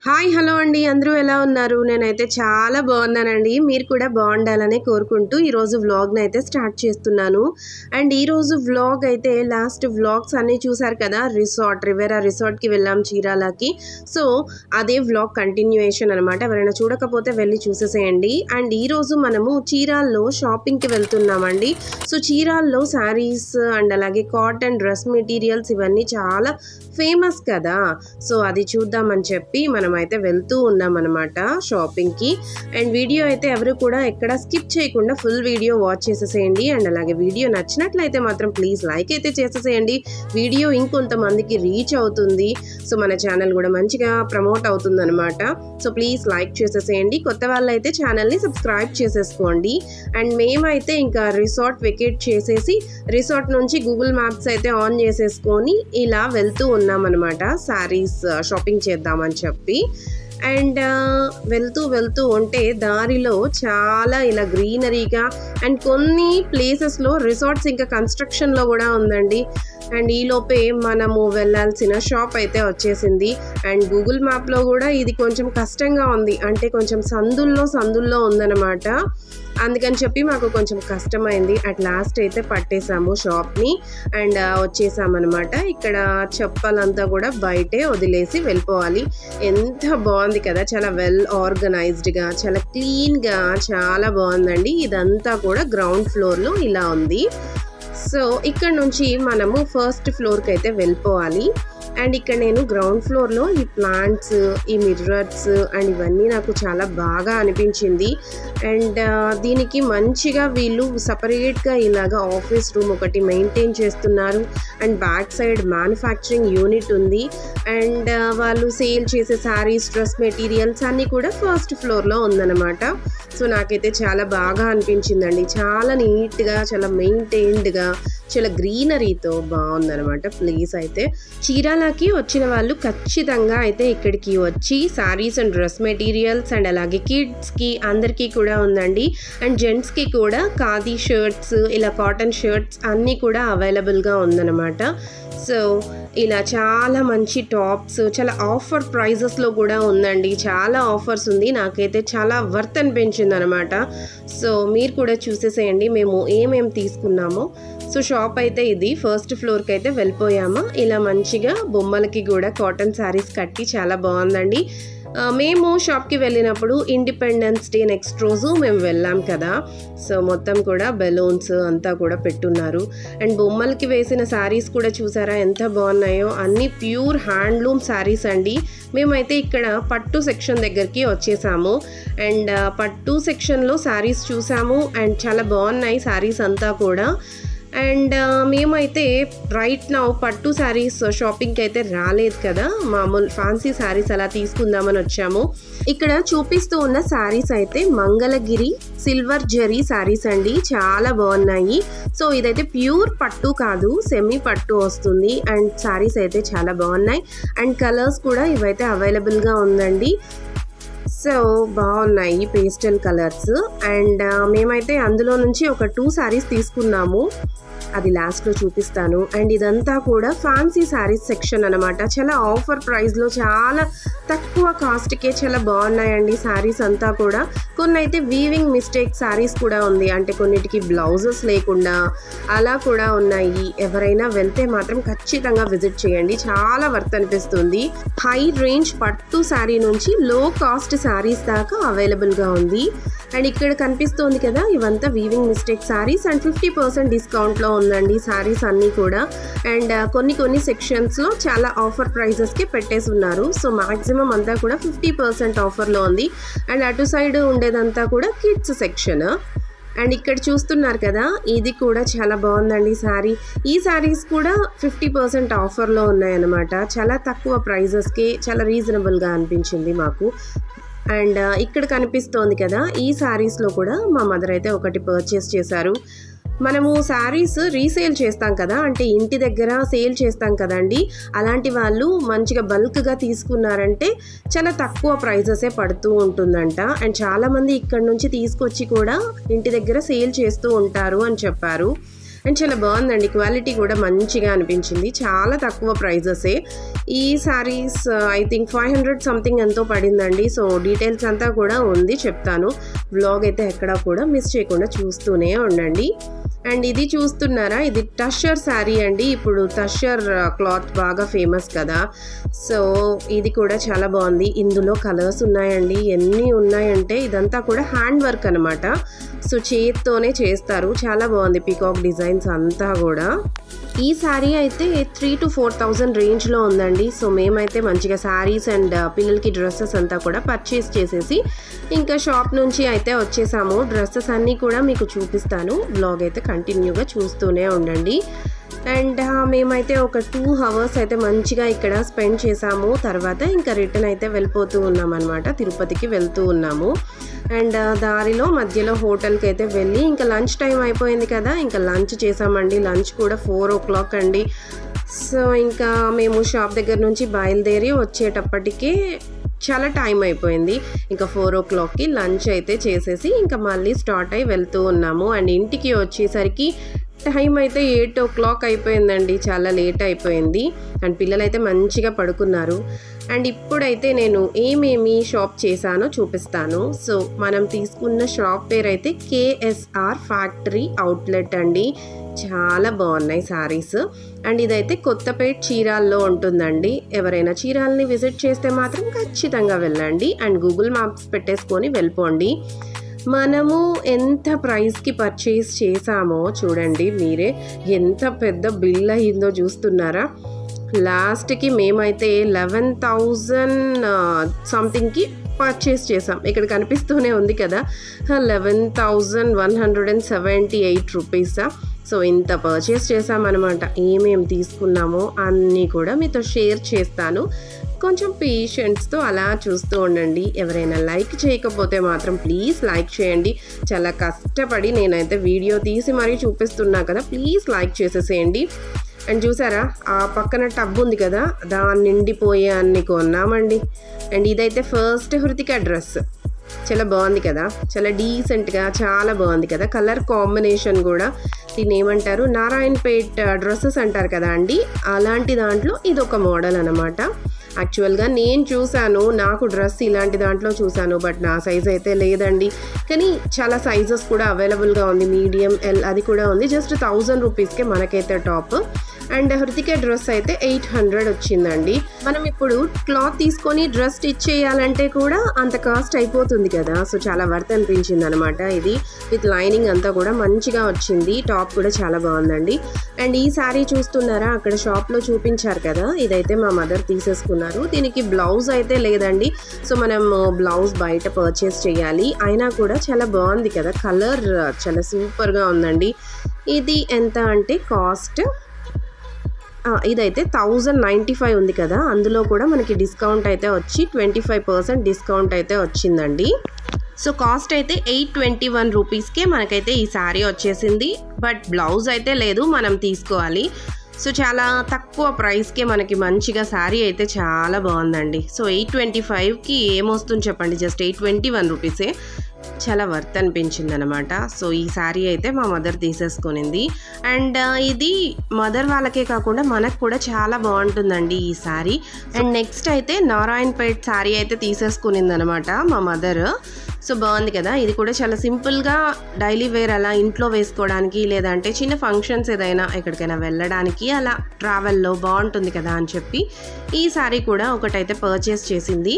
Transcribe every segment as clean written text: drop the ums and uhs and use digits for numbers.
Hi hello అండి, అందరూ ఎలా ఉన్నారు? నేనైతే చాలా బాగున్నానండి. మీరు కూడా బాగుండాలని కోరుకుంటూ ఈరోజు వ్లాగ్ని అయితే స్టార్ట్ చేస్తున్నాను. అండ్ ఈరోజు వ్లాగ్ అయితే లాస్ట్ వ్లాగ్స్ అన్నీ చూసారు కదా, రివెరా రిసార్ట్కి వెళ్ళాం చీరాలకి. సో అదే వ్లాగ్ కంటిన్యూయేషన్ అనమాట. ఎవరైనా చూడకపోతే వెళ్ళి చూసేసేయండి. అండ్ ఈరోజు మనము చీరాల్లో షాపింగ్కి వెళ్తున్నామండి. సో చీరాల్లో శారీస్ అండ్ అలాగే కాటన్ డ్రెస్ మెటీరియల్స్ ఇవన్నీ చాలా ఫేమస్ కదా. సో అది చూద్దామని చెప్పి మనం అయితే వెళ్తూ ఉన్నాం అనమాట షాపింగ్కి. అండ్ వీడియో అయితే ఎవరు కూడా ఎక్కడ స్కిప్ చేయకుండా ఫుల్ వీడియో వాచ్ చేసేసేయండి. అండ్ అలాగే వీడియో నచ్చినట్లయితే మాత్రం ప్లీజ్ లైక్ అయితే చేసేసేయండి. వీడియో ఇంకొంతమందికి రీచ్ అవుతుంది. సో మన ఛానల్ కూడా మంచిగా ప్రమోట్ అవుతుంది అనమాట. సో ప్లీజ్ లైక్ చేసేసేయండి. కొత్త వాళ్ళైతే ఛానల్ని సబ్స్క్రైబ్ చేసేసుకోండి. అండ్ మేమైతే ఇంకా రిసార్ట్ వెకేట్ చేసేసి రిసార్ట్ నుంచి గూగుల్ మ్యాప్స్ అయితే ఆన్ చేసేసుకొని ఇలా వెళ్తూ ఉన్నామన్నమాట శారీస్ షాపింగ్ చేద్దామని చెప్పి. అండ్ వెళ్తూ ఉంటే దారిలో చాలా ఇలా గ్రీనరీగా అండ్ కొన్ని ప్లేసెస్లో రిసార్ట్స్ ఇంకా కన్స్ట్రక్షన్లో కూడా ఉందండి. అండ్ ఈలోపే మనము వెళ్ళాల్సిన షాప్ అయితే వచ్చేసింది. అండ్ గూగుల్ మ్యాప్లో కూడా ఇది కొంచెం కష్టంగా ఉంది, అంటే కొంచెం సందుల్లో ఉందన్నమాట. అందుకని చెప్పి మాకు కొంచెం కష్టమైంది. అట్ లాస్ట్ అయితే పట్టేసాము షాప్ని అండ్ వచ్చేసామన్నమాట. ఇక్కడ చెప్పలంతా కూడా బయటే వదిలేసి వెళ్ళిపోవాలి. ఎంత బాగుంది కదా, చాలా వెల్ ఆర్గనైజ్డ్గా, చాలా క్లీన్గా, చాలా బాగుందండి. ఇదంతా కూడా గ్రౌండ్ ఫ్లోర్లో ఇలా ఉంది. సో ఇక్కడ నుంచి మనము ఫస్ట్ ఫ్లోర్కి అయితే వెళ్ళిపోవాలి. అండ్ ఇక్కడ నేను గ్రౌండ్ ఫ్లోర్లో ఈ ప్లాంట్స్, ఈ మిర్రర్స్ అండ్ ఇవన్నీ నాకు చాలా బాగా అనిపించింది. అండ్ దీనికి మంచిగా వీళ్ళు సపరేట్గా ఇలాగా ఆఫీస్ రూమ్ ఒకటి మెయింటైన్ చేస్తున్నారు. And back side manufacturing unit ఉంది. అండ్ వాళ్ళు సేల్ చేసే శారీస్, డ్రెస్ మెటీరియల్స్ అన్నీ కూడా ఫస్ట్ ఫ్లోర్లో ఉందన్నమాట. సో నాకైతే చాలా బాగా అనిపించిందండి. చాలా నీట్గా, చాలా మెయింటైన్డ్గా, చాలా గ్రీనరీతో బాగుందనమాట ప్లేస్ అయితే. చీరాలకి వచ్చిన వాళ్ళు ఖచ్చితంగా అయితే ఇక్కడికి వచ్చి saris and dress materials and అలాగే కిడ్స్కి అందరికీ కూడా ఉందండి. అండ్ జెంట్స్కి కూడా ఖాదీ షర్ట్స్, ఇలా కాటన్ షర్ట్స్ అన్నీ కూడా అవైలబుల్గా ఉందన్నమాట. సో ఇలా చాలా మంచి టాప్స్ చాలా ఆఫర్ ప్రైజెస్లో కూడా ఉందండి. చాలా ఆఫర్స్ ఉంది. నాకైతే చాలా వర్త్ అనిపించింది అనమాట. సో మీరు కూడా చూసేసేయండి మేము ఏమేమి తీసుకున్నామో. సో షాప్ అయితే ఇది. ఫస్ట్ ఫ్లోర్కి అయితే వెళ్ళిపోయామా. ఇలా మంచిగా బొమ్మలకి కూడా కాటన్ శారీస్ కట్టి చాలా బాగుందండి. మేము షాప్కి వెళ్ళినప్పుడు ఇండిపెండెన్స్ డే నెక్స్ట్ రోజు మేము వెళ్ళాం కదా. సో మొత్తం కూడా బెలూన్స్ అంతా కూడా పెట్టున్నారు. అండ్ బొమ్మలకి వేసిన శారీస్ కూడా చూసారా ఎంత బాగున్నాయో. అన్నీ ప్యూర్ హ్యాండ్లూమ్ శారీస్ అండి. మేమైతే ఇక్కడ పట్టు సెక్షన్ దగ్గరికి వచ్చేసాము. అండ్ పట్టు సెక్షన్లో శారీస్ చూసాము. అండ్ చాలా బాగున్నాయి శారీస్ అంతా కూడా. అండ్ మేమైతే రైట్ నౌ పట్టు శారీస్ షాపింగ్కి అయితే రాలేదు కదా, మామూలు ఫ్యాన్సీ శారీస్ అలా తీసుకుందామని వచ్చాము. ఇక్కడ చూపిస్తూ ఉన్న శారీస్ అయితే మంగళగిరి సిల్వర్ జరీ శారీస్ అండి. చాలా బాగున్నాయి. సో ఇదైతే ప్యూర్ పట్టు కాదు, సెమీ పట్టు వస్తుంది. అండ్ శారీస్ అయితే చాలా బాగున్నాయి. అండ్ కలర్స్ కూడా ఇవైతే అవైలబుల్గా ఉందండి. సో బాగున్నాయి పేస్టల్ కలర్స్. అండ్ మేమైతే అందులో నుంచి ఒక 2 శారీస్ తీసుకున్నాము. అది లాస్ట్లో చూపిస్తాను. అండ్ ఇదంతా కూడా ఫ్యాన్సీ శారీస్ సెక్షన్ అనమాట. చాలా ఆఫర్ ప్రైస్లో చాలా తక్కువ కాస్ట్కే చాలా బాగున్నాయండి శారీస్ అంతా కూడా. కొన్ని అయితే వీవింగ్ మిస్టేక్ శారీస్ కూడా ఉంది, అంటే కొన్నిటికి బ్లౌజెస్ లేకుండా అలా కూడా ఉన్నాయి. ఎవరైనా వెళ్తే మాత్రం ఖచ్చితంగా విజిట్ చేయండి, చాలా వర్త్ అనిపిస్తుంది. హై రేంజ్ పట్టు శారీ నుంచి లో కాస్ట్ శారీస్ దాకా అవైలబుల్గా ఉంది. అండ్ ఇక్కడ కనిపిస్తుంది కదా, ఇవంతా వీవింగ్ మిస్టేక్ శారీస్. అండ్ 50% డిస్కౌంట్లో ఉందండి శారీస్ అన్నీ కూడా. అండ్ కొన్ని సెక్షన్స్లో చాలా ఆఫర్ ప్రైజెస్కి పెట్టేసి ఉన్నారు. సో మ్యాక్సిమం అంతా కూడా 50% ఆఫర్లో ఉంది. అండ్ అటు సైడ్ ఉండేదంతా కూడా కిడ్స్ సెక్షన్. అండ్ ఇక్కడ చూస్తున్నారు కదా, ఇది కూడా చాలా బాగుందండి శారీ. ఈ శారీస్ కూడా 50% ఆఫర్లో ఉన్నాయన్నమాట. చాలా తక్కువ ప్రైజెస్కి చాలా రీజనబుల్గా అనిపించింది మాకు. అండ్ ఇక్కడ కనిపిస్తోంది కదా, ఈ శారీస్లో కూడా మా మదర్ అయితే ఒకటి పర్చేస్ చేశారు. మనము శారీస్ రీసేల్ చేస్తాం కదా, అంటే ఇంటి దగ్గర సేల్ చేస్తాం కదండి. అలాంటి వాళ్ళు మంచిగా బల్క్గా తీసుకున్నారంటే చాలా తక్కువ ప్రైజెసే పడుతూ ఉంటుందంట. అండ్ చాలామంది ఇక్కడ నుంచి తీసుకొచ్చి కూడా ఇంటి దగ్గర సేల్ చేస్తూ ఉంటారు అని చెప్పారు. అండ్ చాలా బాగుందండి, క్వాలిటీ కూడా మంచిగా అనిపించింది, చాలా తక్కువ ప్రైజెసే. ఈ శారీస్ ఐ థింక్ 500 సంథింగ్ ఎంతో పడిందండి. సో డీటెయిల్స్ అంతా కూడా ఉంది, చెప్తాను. వ్లాగ్ అయితే ఎక్కడా కూడా మిస్ చేయకుండా చూస్తూనే ఉండండి. అండ్ ఇది చూస్తున్నారా, ఇది టషర్ శారీ అండి. ఇప్పుడు టషర్ క్లాత్ బాగా ఫేమస్ కదా, సో ఇది కూడా చాలా బాగుంది. ఇందులో కలర్స్ ఉన్నాయండి, ఎన్ని ఉన్నాయంటే ఇదంతా కూడా హ్యాండ్ వర్క్ అనమాట. సో చేత్తోనే చేస్తారు, చాలా బాగుంది పీకాక్ డిజైన్స్ అంతా కూడా. ఈ శారీ అయితే 3,000 to 4,000 రేంజ్లో ఉందండి. సో మేమైతే మంచిగా శారీస్ అండ్ పిల్లలకి డ్రెస్సెస్ అంతా కూడా పర్చేస్ చేసేసి ఇంకా షాప్ నుంచి అయితే వచ్చేసాము. డ్రెస్సెస్ అన్నీ కూడా మీకు చూపిస్తాను, వ్లాగ్ అయితే కంటిన్యూగా చూస్తూనే ఉండండి. అండ్ మేమైతే ఒక 2 hours అయితే మంచిగా ఇక్కడ స్పెండ్ చేసాము. తర్వాత ఇంకా రిటర్న్ అయితే వెళ్ళిపోతూ ఉన్నాం అనమాట, తిరుపతికి వెళ్తూ ఉన్నాము. అండ్ దారిలో మధ్యలో హోటల్కి అయితే వెళ్ళి ఇంకా లంచ్ టైం అయిపోయింది కదా, ఇంకా లంచ్ చేసామండి. లంచ్ కూడా 4 o'clock అండి. సో ఇంకా మేము షాప్ దగ్గర నుంచి బయలుదేరి వచ్చేటప్పటికే చాలా టైం అయిపోయింది. ఇంకా 4 o'clockకి లంచ్ అయితే చేసేసి ఇంకా మళ్ళీ స్టార్ట్ అయి వెళ్తూ ఉన్నాము. అండ్ ఇంటికి వచ్చేసరికి టైం అయితే 8 o'clock అయిపోయిందండి, చాలా లేట్ అయిపోయింది. అండ్ పిల్లలైతే మంచిగా పడుకున్నారు. అండ్ ఇప్పుడైతే నేను ఏమేమి షాప్ చేశానో చూపిస్తాను. సో మనం తీసుకున్న షాప్ పేరు అయితే KSR ఫ్యాక్టరీ అవుట్లెట్ అండి. చాలా బాగున్నాయి శారీస్. అండ్ ఇదైతే కొత్తపేట్ చీరాల్లో ఉంటుందండి. ఎవరైనా చీరాల్ని విజిట్ చేస్తే మాత్రం ఖచ్చితంగా వెళ్ళండి అండ్ గూగుల్ మ్యాప్స్ పెట్టేసుకొని వెళ్ళిపోండి. మనము ఎంత ప్రైస్కి పర్చేస్ చేసామో చూడండి మీరే, ఎంత పెద్ద బిల్ అయ్యిందో చూస్తున్నారా. లాస్ట్కి మేమైతే 11,000 సంథింగ్కి పర్చేస్ చేసాం. ఇక్కడ కనిపిస్తూనే ఉంది కదా, 11,178 రూపీసా. సో ఇంత పర్చేస్ చేసామన్నమాట. ఏమేమి తీసుకున్నామో అన్నీ కూడా మీతో షేర్ చేస్తాను, కొంచెం పేషెంట్స్తో అలా చూస్తూ ఉండండి. ఎవరైనా లైక్ చేయకపోతే మాత్రం ప్లీజ్ లైక్ చేయండి. చాలా కష్టపడి నేనైతే వీడియో తీసి మరీ చూపిస్తున్నా కదా, ప్లీజ్ లైక్ చేసేసేయండి. అండ్ చూసారా ఆ పక్కన టబ్ ఉంది కదా, దాన్ని నిండిపోయే అన్ని కొన్నామండి. అండ్ ఇదైతే ఫస్ట్ హృతిక డ్రెస్, చాలా బాగుంది కదా, చాలా డీసెంట్గా చాలా బాగుంది కదా. కలర్ కాంబినేషన్ కూడా దీన్ని ఏమంటారు, నారాయణపేట్ డ్రెస్సెస్ అంటారు కదా అండి, అలాంటి దాంట్లో ఇదొక మోడల్ అనమాట. యాక్చువల్గా నేను చూశాను, నాకు డ్రెస్ ఇలాంటి దాంట్లో చూశాను, బట్ నా సైజ్ అయితే లేదండి. కానీ చాలా సైజెస్ కూడా అవైలబుల్గా ఉంది, మీడియం ఎల్ అది కూడా ఉంది. జస్ట్ 1,000 రూపీస్కే మనకైతే టాప్. అండ్ హృతిక డ్రెస్ అయితే 800 వచ్చిందండి. మనం ఇప్పుడు క్లాత్ తీసుకొని డ్రెస్ స్టిచ్ చేయాలంటే కూడా అంత కాస్ట్ అయిపోతుంది కదా. సో చాలా వర్త్ అనిపించింది అనమాట. ఇది విత్ లైనింగ్ అంతా కూడా మంచిగా వచ్చింది. టాప్ కూడా చాలా బాగుందండి. అండ్ ఈ శారీ చూస్తున్నారా, అక్కడ షాప్లో చూపించారు కదా, ఇదైతే మా మదర్ తీసేసుకున్నారు. దీనికి బ్లౌజ్ అయితే లేదండి. సో మనం బ్లౌజ్ బయట పర్చేస్ చేయాలి. అయినా కూడా చాలా బాగుంది కదా, కలర్ చాలా సూపర్గా ఉందండి. ఇది ఎంత అంటే కాస్ట్ ఇదైతే 1,095 ఉంది కదా, అందులో కూడా మనకి డిస్కౌంట్ అయితే వచ్చి 25% డిస్కౌంట్ అయితే వచ్చిందండి. సో కాస్ట్ అయితే 821 రూపీస్కే మనకైతే ఈ శారీ వచ్చేసింది. బట్ బ్లౌజ్ అయితే లేదు, మనం తీసుకోవాలి. సో చాలా తక్కువ ప్రైస్కే మనకి మంచిగా శారీ అయితే చాలా బాగుందండి. సో 825కి ఏమొస్తుంది చెప్పండి, జస్ట్ 821 రూపీసే. చాలా వర్త్ అనిపించింది అనమాట. సో ఈ శారీ అయితే మా మదర్ తీసేసుకునింది. అండ్ ఇది మదర్ వాళ్ళకే కాకుండా మనకు కూడా చాలా బాగుంటుందండి ఈ శారీ. అండ్ నెక్స్ట్ అయితే నారాయణపేట్ శారీ అయితే తీసేసుకునింది అనమాట మా మదర్. సో బాగుంది కదా, ఇది కూడా చాలా సింపుల్గా డైలీ వేర్ అలా ఇంట్లో వేసుకోవడానికి, లేదంటే చిన్న ఫంక్షన్స్ ఏదైనా ఎక్కడికైనా వెళ్ళడానికి అలా ట్రావెల్లో బాగుంటుంది కదా అని చెప్పి ఈ శారీ కూడా ఒకటైతే పర్చేస్ చేసింది.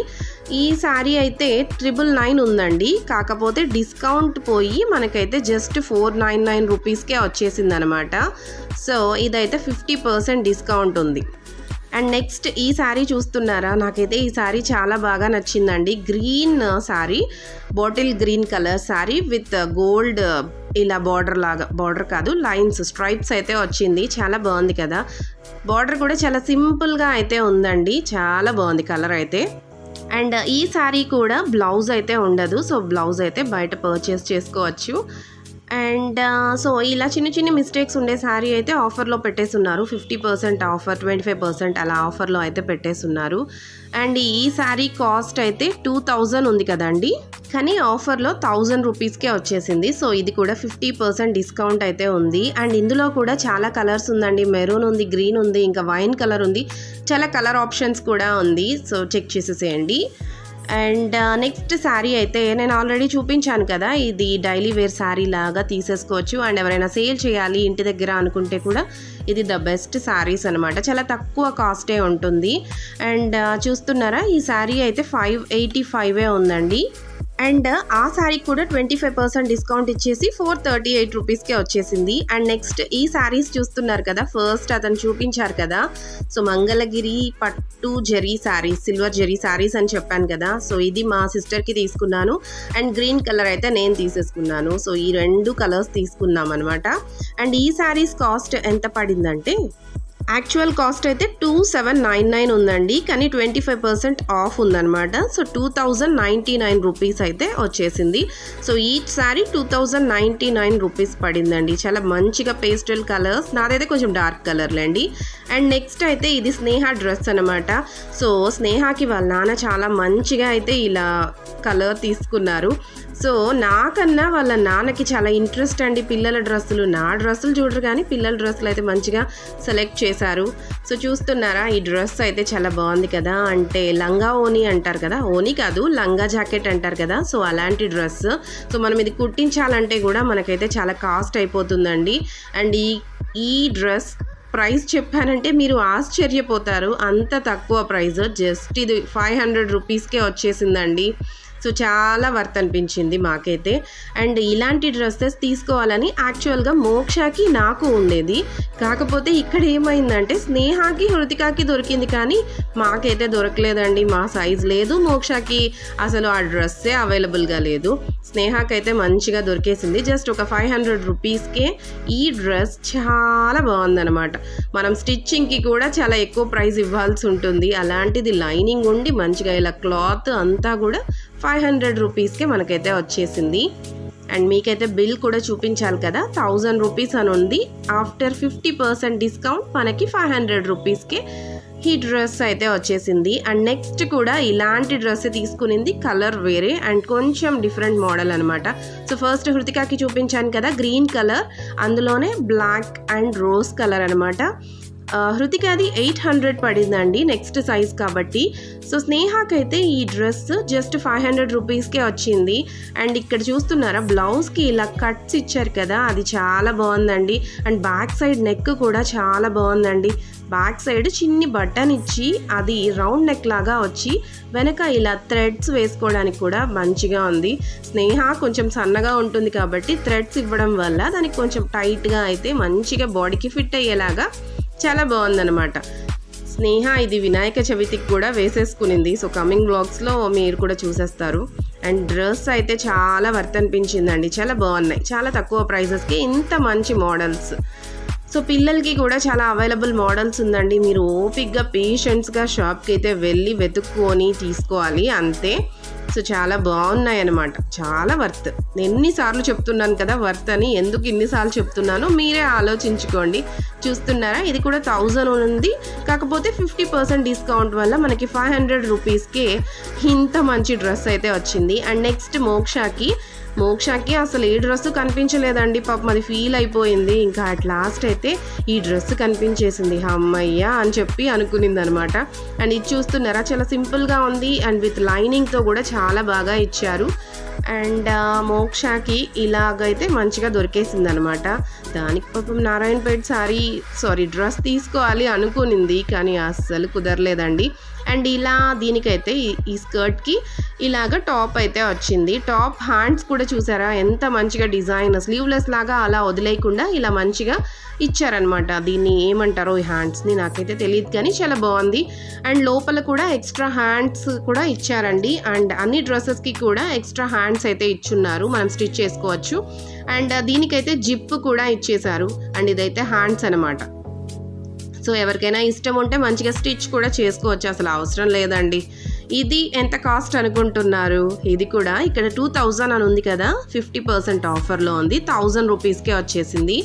ఈ శారీ అయితే 999 ఉందండి, కాకపోతే డిస్కౌంట్ పోయి మనకైతే జస్ట్ 499 రూపీస్కే వచ్చేసింది అనమాట. సో ఇదైతే 50% డిస్కౌంట్ ఉంది. అండ్ నెక్స్ట్ ఈ శారీ చూస్తున్నారా, నాకైతే ఈ శారీ చాలా బాగా నచ్చిందండి. Green sari, bottle green colour sari with gold ఇలా బార్డర్ లాగా, బార్డర్ కాదు లైన్స్ స్ట్రైప్స్ అయితే వచ్చింది. చాలా బాగుంది కదా, బార్డర్ కూడా చాలా సింపుల్గా అయితే ఉందండి, చాలా బాగుంది కలర్ అయితే. అండ్ ఈ శారీ కూడా బ్లౌజ్ అయితే ఉండదు. సో బ్లౌజ్ అయితే బయట పర్చేస్ చేసుకోవచ్చు. అండ్ సో ఇలా చిన్న చిన్న మిస్టేక్స్ ఉండే శారీ అయితే ఆఫర్లో పెట్టేస్తున్నారు. 50% ఆఫర్, 25% అలా ఆఫర్లో అయితే పెట్టేస్తున్నారు. అండ్ ఈ శారీ కాస్ట్ అయితే 2000 ఉంది కదండి. కానీ ఆఫర్లో 1000 రూపీస్కే వచ్చేసింది. సో ఇది కూడా 50% డిస్కౌంట్ అయితే ఉంది. అండ్ ఇందులో కూడా చాలా కలర్స్ ఉందండి. మెరూన్ ఉంది, గ్రీన్ ఉంది, ఇంకా వైన్ కలర్ ఉంది. చాలా కలర్ ఆప్షన్స్ కూడా ఉంది. సో చెక్ చేసేసేయండి. అండ్ నెక్స్ట్ శారీ అయితే నేను ఆల్రెడీ చూపించాను కదా, ఇది డైలీ వేర్ శారీ లాగా తీసేసుకోవచ్చు. అండ్ ఎవరైనా సేల్ చేయాలి ఇంటి దగ్గర అనుకుంటే కూడా ఇది ద బెస్ట్ శారీస్ అనమాట. చాలా తక్కువ కాస్టే ఉంటుంది. అండ్ చూస్తున్నారా, ఈ శారీ అయితే 585 ఉందండి. అండ్ ఆ శారీకి కూడా 25% డిస్కౌంట్ ఇచ్చేసి 438 రూపీస్కే వచ్చేసింది. అండ్ నెక్స్ట్ ఈ శారీస్ చూస్తున్నారు కదా, ఫస్ట్ అతను చూపించారు కదా, సో మంగళగిరి పట్టు జరీ శారీస్, సిల్వర్ జరీ శారీస్ అని చెప్పాను కదా. సో ఇది మా సిస్టర్కి తీసుకున్నాను. అండ్ గ్రీన్ కలర్ అయితే నేను తీసేసుకున్నాను. సో ఈ 2 కలర్స్ తీసుకున్నాం అనమాట. అండ్ ఈ శారీస్ కాస్ట్ ఎంత పడిందంటే, యాక్చువల్ కాస్ట్ అయితే 2799 ఉందండి, కానీ 25% ఆఫ్ ఉందన్నమాట. సో 2099 రూపీస్ అయితే వచ్చేసింది. సో ఈచ్ శారీ 2099 రూపీస్ పడిందండి. చాలా మంచిగా పేస్టల్ కలర్స్, నాదైతే కొంచెం డార్క్ కలర్లేండి. అండ్ నెక్స్ట్ అయితే ఇది స్నేహ డ్రెస్ అనమాట. సో స్నేహకి వాళ్ళ నాన్న చాలా మంచిగా అయితే ఇలా కలర్ తీసుకున్నారు. సో నాకన్నా వాళ్ళ నాన్నకి చాలా ఇంట్రెస్ట్ అండి పిల్లల డ్రెస్సులు. నా డ్రెస్సులు చూడరు కానీ పిల్లల డ్రెస్సులు అయితే మంచిగా సెలెక్ట్ చేశారు. సో చూస్తున్నారా, ఈ డ్రెస్ అయితే చాలా బాగుంది కదా. అంటే లంగా ఓని అంటారు కదా, ఓని కాదు లంగా జాకెట్ అంటారు కదా. సో అలాంటి డ్రెస్. సో మనం ఇది కుట్టించాలంటే కూడా మనకైతే చాలా కాస్ట్ అయిపోతుందండి. అండ్ ఈ డ్రెస్ ప్రైస్ చెప్పానంటే మీరు ఆశ్చర్యపోతారు, అంత తక్కువ ప్రైస్. జస్ట్ ఇది 500 రూపీస్కే వచ్చేసిందండి. సో చాలా వర్త్ అనిపించింది మాకైతే. అండ్ ఇలాంటి డ్రెస్సెస్ తీసుకోవాలని యాక్చువల్గా మోక్షకి నాకు ఉండేది. కాకపోతే ఇక్కడ ఏమైందంటే స్నేహాకి హృతికాకి దొరికింది, కానీ మాకైతే దొరకలేదండి. మా సైజ్ లేదు, మోక్షకి అసలు ఆ డ్రెస్సే అవైలబుల్గా లేదు. స్నేహాకైతే మంచిగా దొరికేసింది. జస్ట్ ఒక 500 రూపీస్కే ఈ డ్రెస్ చాలా బాగుందన్నమాట. మనం స్టిచ్చింగ్కి కూడా చాలా ఎక్కువ ప్రైస్ ఇవ్వాల్సి ఉంటుంది. అలాంటిది లైనింగ్ ఉండి మంచిగా ఇలా క్లాత్ అంతా కూడా 500 రూపీస్కే మనకైతే వచ్చేసింది. అండ్ మీకైతే బిల్ కూడా చూపించాలి కదా, 1000 రూపీస్ అని ఉంది. ఆఫ్టర్ 50% డిస్కౌంట్ మనకి 500 రూపీస్కే ఈ డ్రెస్ అయితే వచ్చేసింది. అండ్ నెక్స్ట్ కూడా ఇలాంటి డ్రెస్ తీసుకునింది, కలర్ వేరే అండ్ కొంచెం డిఫరెంట్ మోడల్ అనమాట. సో ఫస్ట్ హృతికాకి చూపించాను కదా గ్రీన్ కలర్, అందులోనే బ్లాక్ అండ్ రోజ్ కలర్ అనమాట. హృతికాది 800 పడిందండి, నెక్స్ట్ సైజ్ కాబట్టి. సో స్నేహాకైతే ఈ డ్రెస్ జస్ట్ 500 రూపీస్కే వచ్చింది. అండ్ ఇక్కడ చూస్తున్నారా, బ్లౌజ్కి ఇలా కట్స్ ఇచ్చారు కదా, అది చాలా బాగుందండి. అండ్ బ్యాక్ సైడ్ నెక్ కూడా చాలా బాగుందండి. బ్యాక్ సైడ్ చిన్ని బటన్ ఇచ్చి అది రౌండ్ నెక్ లాగా వచ్చి వెనక ఇలా థ్రెడ్స్ వేసుకోవడానికి కూడా మంచిగా ఉంది. స్నేహ కొంచెం సన్నగా ఉంటుంది కాబట్టి థ్రెడ్స్ ఇవ్వడం వల్ల దానికి కొంచెం టైట్గా అయితే మంచిగా బాడీకి ఫిట్ అయ్యేలాగా చాలా బాగుందన్నమాట. స్నేహ ఇది వినాయక చవితికి కూడా వేసేసుకునింది. సో కమింగ్ బ్లాగ్స్లో మీరు కూడా చూసేస్తారు. అండ్ డ్రెస్ అయితే చాలా వర్త్ అనిపించిందండి. చాలా బాగున్నాయి, చాలా తక్కువ ప్రైజెస్కి ఇంత మంచి మోడల్స్. సో పిల్లలకి కూడా చాలా అవైలబుల్ మోడల్స్ ఉందండి. మీరు ఓపిక్గా పేషెంట్స్గా షాప్కి అయితే వెళ్ళి వెతుక్కొని తీసుకోవాలి అంతే. సో చాలా బాగున్నాయి అన్నమాట, చాలా వర్త్. ఎన్నిసార్లు చెప్తున్నాను కదా వర్త్ అని, ఎందుకు ఇన్నిసార్లు చెప్తున్నానో మీరే ఆలోచించుకోండి. చూస్తున్నారా, ఇది కూడా 1000 ఉంది, కాకపోతే 50% డిస్కౌంట్ వల్ల మనకి 500 రూపీస్కే ఇంత మంచి డ్రెస్ అయితే వచ్చింది. అండ్ నెక్స్ట్ మోక్షకి అసలు ఏ డ్రెస్ కనిపించలేదండి. పాపం అది ఫీల్ అయిపోయింది. ఇంకా అట్ లాస్ట్ అయితే ఈ డ్రెస్ కనిపించేసింది, అమ్మయ్యా అని చెప్పి అనుకునింది అనమాట. అండ్ ఇది చూస్తున్నారా, చాలా సింపుల్గా ఉంది అండ్ విత్ లైనింగ్తో కూడా చాలా బాగా ఇచ్చారు. అండ్ మోక్షకి ఇలాగైతే మంచిగా దొరికేసింది అనమాట. దానికి పాపం నారాయణపేట డ్రెస్ తీసుకోవాలి అనుకునింది, కానీ అస్సలు కుదరలేదండి. అండ్ ఇలా దీనికైతే ఈ స్కర్ట్కి ఇలాగ టాప్ అయితే వచ్చింది. టాప్ హ్యాండ్స్ కూడా చూసారా ఎంత మంచిగా డిజైన్, స్లీవ్లెస్ లాగా అలా వదిలేయకుండా ఇలా మంచిగా ఇచ్చారనమాట. దీన్ని ఏమంటారో ఈ హ్యాండ్స్ని నాకైతే తెలియదు, కానీ చాలా బాగుంది. అండ్ లోపల కూడా ఎక్స్ట్రా హ్యాండ్స్ కూడా ఇచ్చారండి. అండ్ అన్ని డ్రెస్సెస్కి కూడా ఎక్స్ట్రా హ్యాండ్స్ అయితే ఇచ్చున్నారు, మనం స్టిచ్ చేసుకోవచ్చు. అండ్ దీనికైతే జిప్ కూడా ఇచ్చేశారు. అండ్ ఇదైతే హ్యాండ్స్ అనమాట. సో ఎవరికైనా ఇష్టం ఉంటే మంచిగా స్టిచ్ కూడా చేసుకోవచ్చు, అసలు అవసరం లేదండి. ఇది ఎంత కాస్ట్ అనుకుంటున్నారు? ఇది కూడా ఇక్కడ 2000 అని ఉంది కదా, 50% ఆఫర్లో ఉంది, 1000 రూపీస్కే వచ్చేసింది.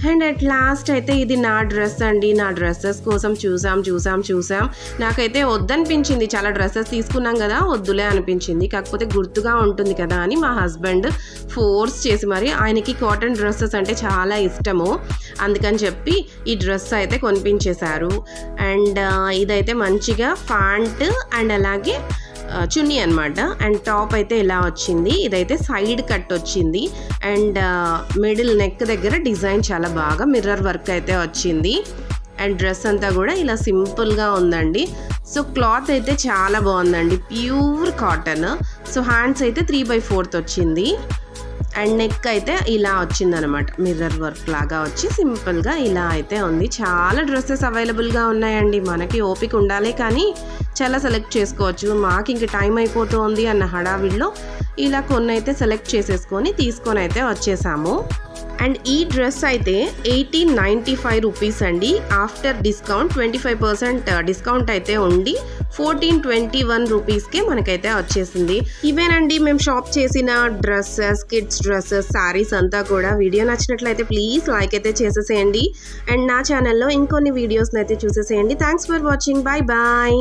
అండ్ అట్ లాస్ట్ అయితే ఇది నా డ్రెస్ అండి. నా డ్రెస్సెస్ కోసం చూసాం. నాకైతే వద్దనిపించింది, చాలా డ్రెస్సెస్ తీసుకున్నాం కదా వద్దులే అనిపించింది. కాకపోతే గుర్తుగా ఉంటుంది కదా అని మా హస్బెండ్ ఫోర్స్ చేసి మరి, ఆయనకి కాటన్ డ్రెస్సెస్ అంటే చాలా ఇష్టము, అందుకని చెప్పి ఈ డ్రెస్ అయితే కొనిపించేశారు. అండ్ ఇదైతే మంచిగా ప్యాంట్ అండ్ అలాగే చున్నీ అనమాట. అండ్ టాప్ అయితే ఇలా వచ్చింది. ఇదైతే సైడ్ కట్ వచ్చింది అండ్ మిడిల్ నెక్ దగ్గర డిజైన్ చాలా బాగా మిర్రర్ వర్క్ అయితే వచ్చింది. అండ్ డ్రెస్ అంతా కూడా ఇలా సింపుల్గా ఉందండి. సో క్లాత్ అయితే చాలా బాగుందండి, ప్యూర్ కాటన్. సో హ్యాండ్స్ అయితే 3/4 వచ్చింది అండ్ నెక్ అయితే ఇలా వచ్చిందనమాట, మిర్రర్ వర్క్ లాగా వచ్చి సింపుల్గా ఇలా అయితే ఉంది. చాలా డ్రెస్సెస్ అవైలబుల్గా ఉన్నాయండి, మనకి ఓపిక ఉండాలి కానీ చాలా సెలెక్ట్ చేసుకోవచ్చు. మాకు ఇంక టైం అయిపోతుంది అన్న హడావిడిలో ఇలా కొన్ని అయితే సెలెక్ట్ చేసేసుకొని తీసుకొని అయితే వచ్చేసాము. అండ్ ఈ డ్రెస్ అయితే 1895 రూపీస్ అండి. ఆఫ్టర్ డిస్కౌంట్ 25% డిస్కౌంట్ అయితే ఉండి 1421 రూపీస్కే మనకైతే వచ్చేసింది. ఇవేనండి మేము షాప్ చేసిన డ్రెస్సెస్, కిడ్స్ డ్రెస్సెస్, శారీస్ అంతా కూడా. వీడియో నచ్చినట్లయితే ప్లీజ్ లైక్ అయితే చేసేసేయండి అండ్ నా ఛానల్లో ఇంకొన్ని వీడియోస్ని అయితే చూసేసేయండి. Thanks for watching. Bye bye.